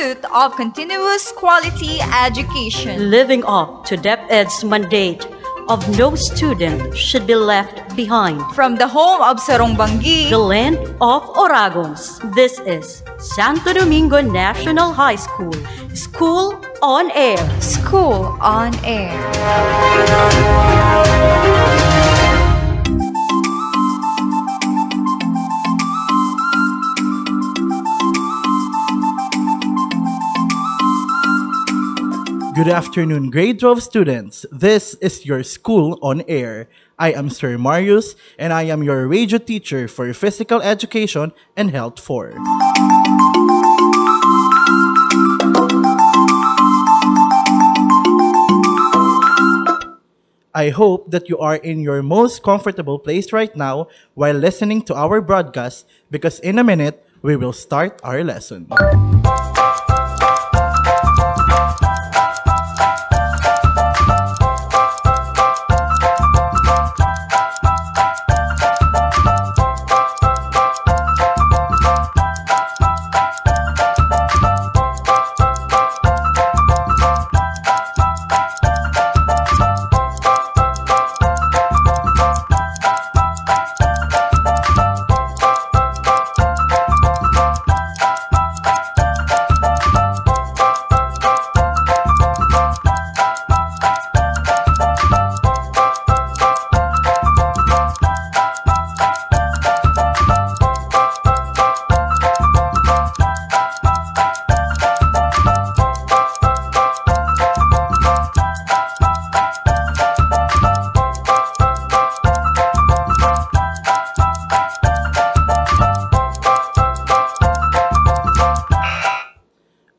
pursuit of continuous quality education. living up to DepEd's mandate of no student should be left behind. From the home of Sarongbangi, The land of Oragons, this is Santo Domingo National High School, School on Air. School on Air. Good afternoon, grade 12 students. This is your School on Air. I am Sir Marius, and I am your radio teacher for Physical Education and Health 4. I hope that you are in your most comfortable place right now while listening to our broadcast because in a minute, we will start our lesson.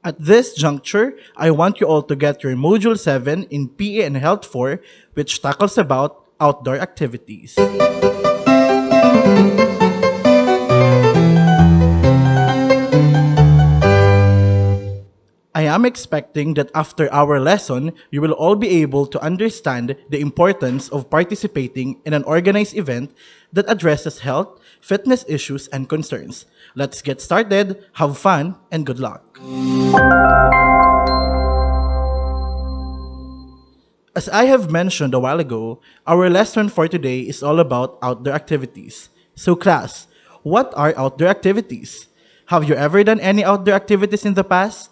At this juncture, I want you all to get your Module 7 in PE and Health 4, which tackles about outdoor activities. I am expecting that after our lesson, you will all be able to understand the importance of participating in an organized event that addresses health, fitness issues, and concerns. Let's get started, have fun, and good luck. As I have mentioned a while ago, our lesson for today is all about outdoor activities. So class, what are outdoor activities? Have you ever done any outdoor activities in the past?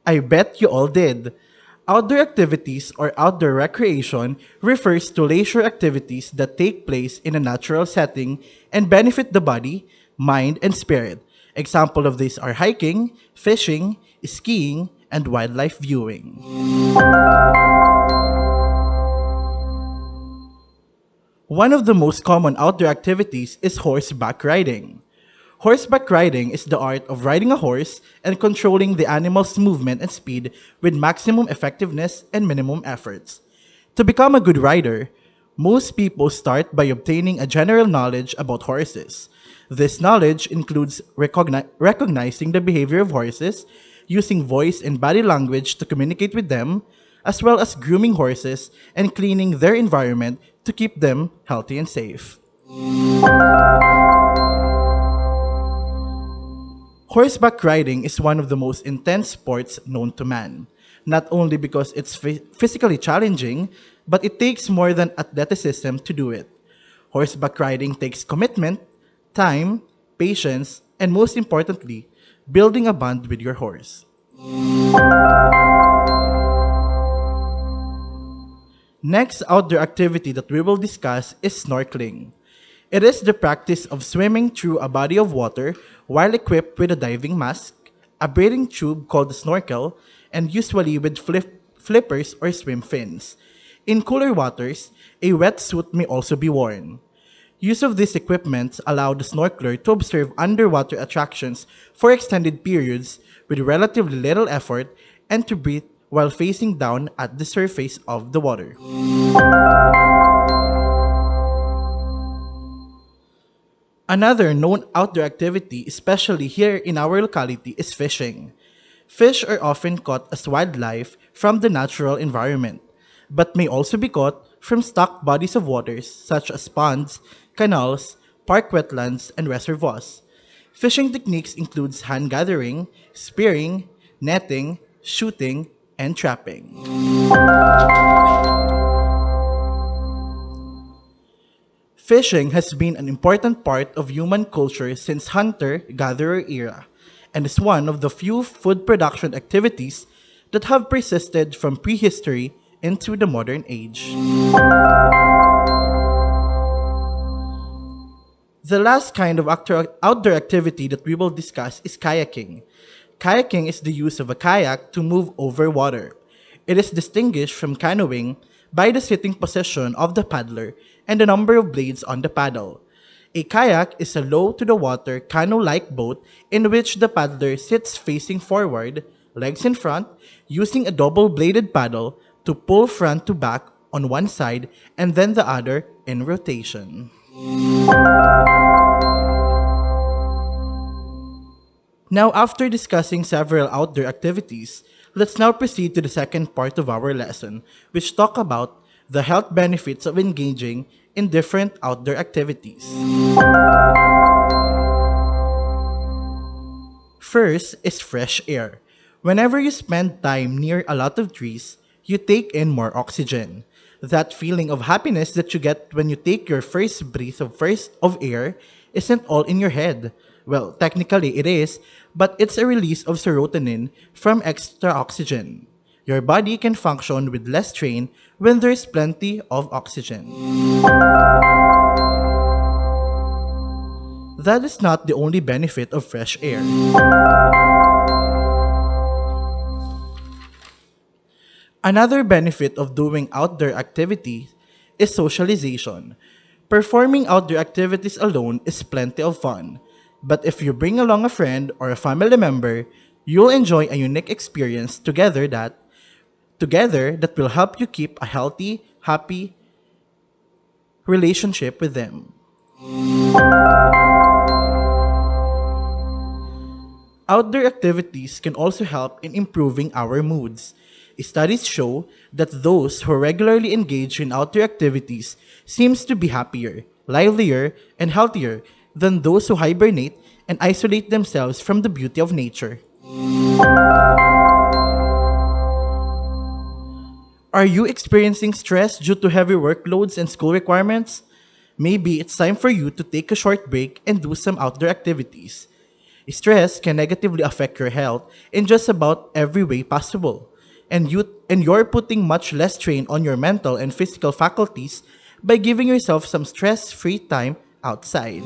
I bet you all did. Outdoor activities or outdoor recreation refers to leisure activities that take place in a natural setting and benefit the body, mind, and spirit. Examples of these are hiking, fishing, skiing, and wildlife viewing. One of the most common outdoor activities is horseback riding. Horseback riding is the art of riding a horse and controlling the animal's movement and speed with maximum effectiveness and minimum efforts. To become a good rider, most people start by obtaining a general knowledge about horses. This knowledge includes recognizing the behavior of horses, using voice and body language to communicate with them, as well as grooming horses and cleaning their environment to keep them healthy and safe. Horseback riding is one of the most intense sports known to man, not only because it's physically challenging, but it takes more than athleticism to do it. Horseback riding takes commitment, time, patience, and most importantly, building a bond with your horse. Next outdoor activity that we will discuss is snorkeling. It is the practice of swimming through a body of water while equipped with a diving mask, a breathing tube called a snorkel, and usually with flippers or swim fins. In cooler waters, a wetsuit may also be worn. Use of these equipment allow the snorkeler to observe underwater attractions for extended periods with relatively little effort and to breathe while facing down at the surface of the water. Another known outdoor activity, especially here in our locality, is fishing. Fish are often caught as wildlife from the natural environment, but may also be caught from stocked bodies of waters such as ponds, canals, park wetlands, and reservoirs. Fishing techniques includes hand gathering, spearing, netting, shooting, and trapping. Fishing has been an important part of human culture since hunter-gatherer era and is one of the few food production activities that have persisted from prehistory into the modern age. The last kind of outdoor activity that we will discuss is kayaking. Kayaking is the use of a kayak to move over water. It is distinguished from canoeing by the sitting position of the paddler and the number of blades on the paddle. A kayak is a low to the water canoe-like boat in which the paddler sits facing forward, legs in front, using a double-bladed paddle to pull front to back on one side and then the other in rotation. Now, after discussing several outdoor activities, let's now proceed to the second part of our lesson, which talk about the health benefits of engaging in different outdoor activities. First is fresh air. Whenever you spend time near a lot of trees, you take in more oxygen. That feeling of happiness that you get when you take your first breath of air isn't all in your head. Well, technically it is, but it's a release of serotonin from extra oxygen. Your body can function with less strain when there's plenty of oxygen. That is not the only benefit of fresh air. Another benefit of doing outdoor activities is socialization. Performing outdoor activities alone is plenty of fun, but if you bring along a friend or a family member, you'll enjoy a unique experience together that will help you keep a healthy, happy relationship with them. Outdoor activities can also help in improving our moods. Studies show that those who regularly engage in outdoor activities seems to be happier, livelier, and healthier than those who hibernate and isolate themselves from the beauty of nature. Are you experiencing stress due to heavy workloads and school requirements? Maybe it's time for you to take a short break and do some outdoor activities. Stress can negatively affect your health in just about every way possible. And you're putting much less strain on your mental and physical faculties by giving yourself some stress-free time outside.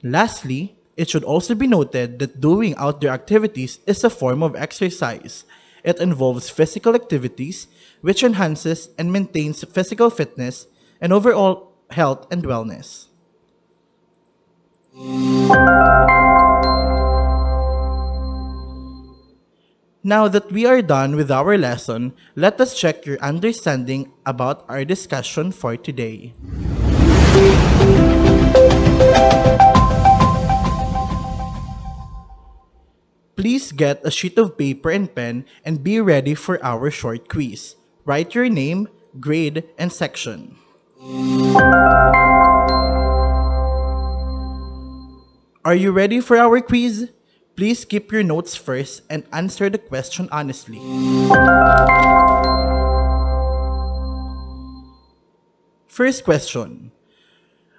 Lastly, it should also be noted that doing outdoor activities is a form of exercise. It involves physical activities, which enhances and maintains physical fitness and overall health and wellness. Now that we are done with our lesson, let us check your understanding about our discussion for today. Please get a sheet of paper and pen and be ready for our short quiz. Write your name, grade, and section. Are you ready for our quiz? Please keep your notes first and answer the question honestly. First question.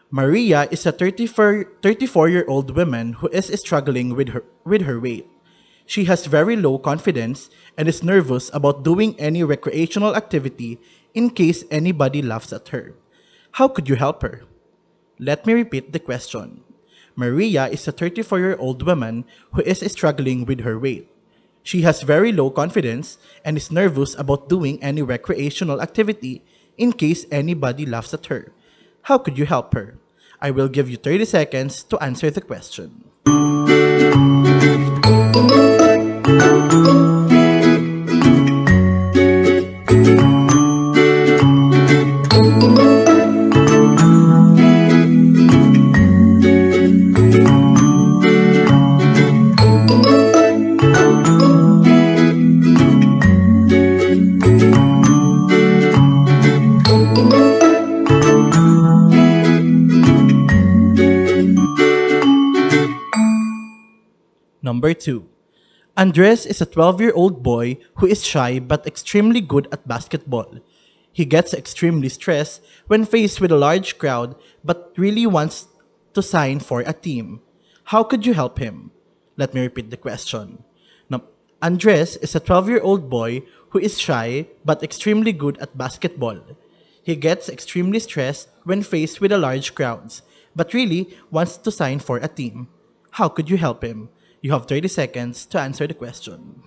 Maria is a 34-year-old woman who is struggling with her weight. She has very low confidence and is nervous about doing any recreational activity in case anybody laughs at her. How could you help her? Let me repeat the question. Maria is a 34-year-old woman who is struggling with her weight. She has very low confidence and is nervous about doing any recreational activity in case anybody laughs at her. How could you help her? I will give you 30 seconds to answer the question. Number 2. Andres is a 12-year-old boy who is shy but extremely good at basketball. He gets extremely stressed when faced with a large crowd but really wants to sign for a team. How could you help him? Let me repeat the question. Now, Andres is a 12-year-old boy who is shy but extremely good at basketball. He gets extremely stressed when faced with a large crowds, but really wants to sign for a team. How could you help him? You have 30 seconds to answer the question.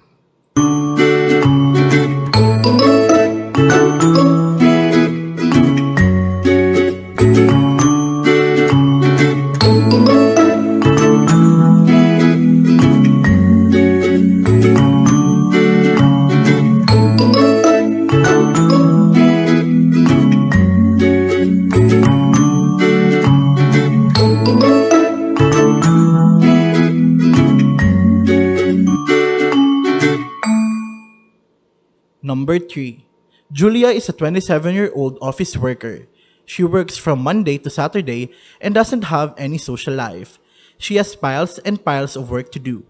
Number 3. Julia is a 27-year-old office worker. She works from Monday to Saturday and doesn't have any social life. She has piles and piles of work to do.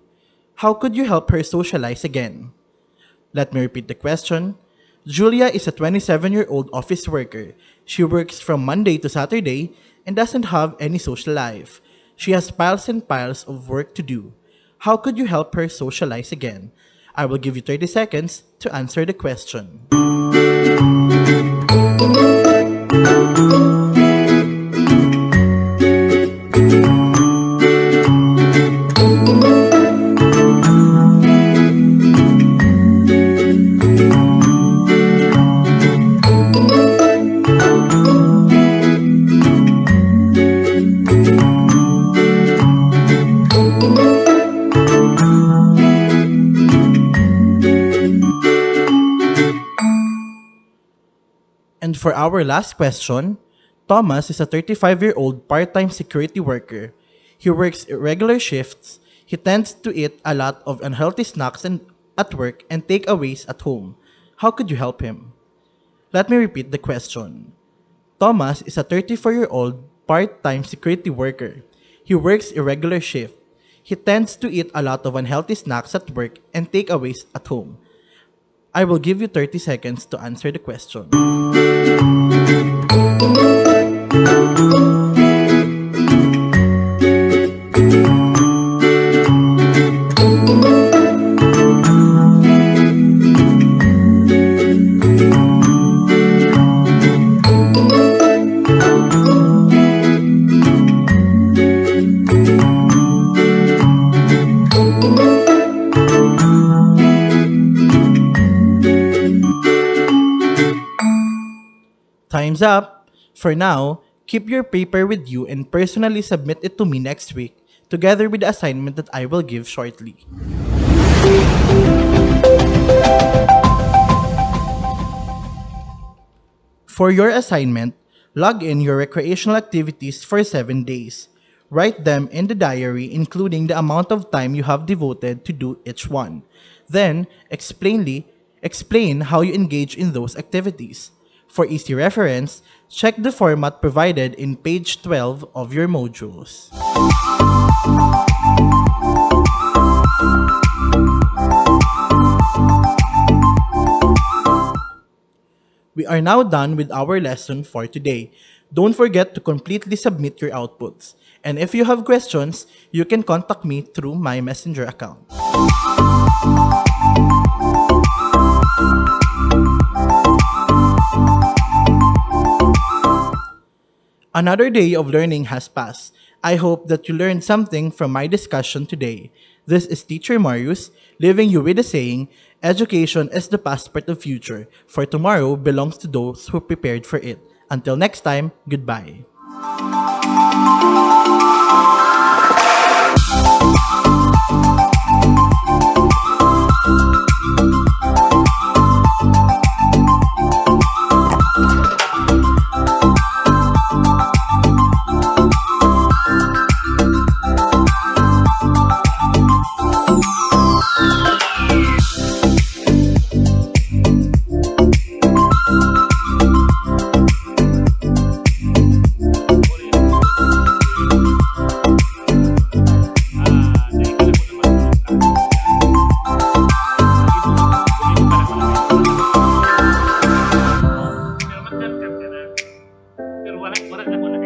How could you help her socialize again? Let me repeat the question. Julia is a 27-year-old office worker. She works from Monday to Saturday and doesn't have any social life. She has piles and piles of work to do. How could you help her socialize again? I will give you 30 seconds to answer the question. And for our last question, Thomas is a 35-year-old part-time security worker. He works irregular shifts. He tends to eat a lot of unhealthy snacks at work and takeaways at home. How could you help him? Let me repeat the question. Thomas is a 34-year-old part-time security worker. He works irregular shift. He tends to eat a lot of unhealthy snacks at work and takeaways at home. I will give you 30 seconds to answer the question. Time's up. For now, keep your paper with you and personally submit it to me next week, together with the assignment that I will give shortly. For your assignment, log in your recreational activities for 7 days. Write them in the diary, including the amount of time you have devoted to do each one. Then, explain how you engage in those activities. For easy reference, check the format provided in page 12 of your modules. We are now done with our lesson for today. Don't forget to completely submit your outputs. And if you have questions, you can contact me through my messenger account. Another day of learning has passed. I hope that you learned something from my discussion today. This is Teacher Marius, leaving you with the saying, education is the passport of future, for tomorrow belongs to those who prepared for it. Until next time, goodbye. Wala na.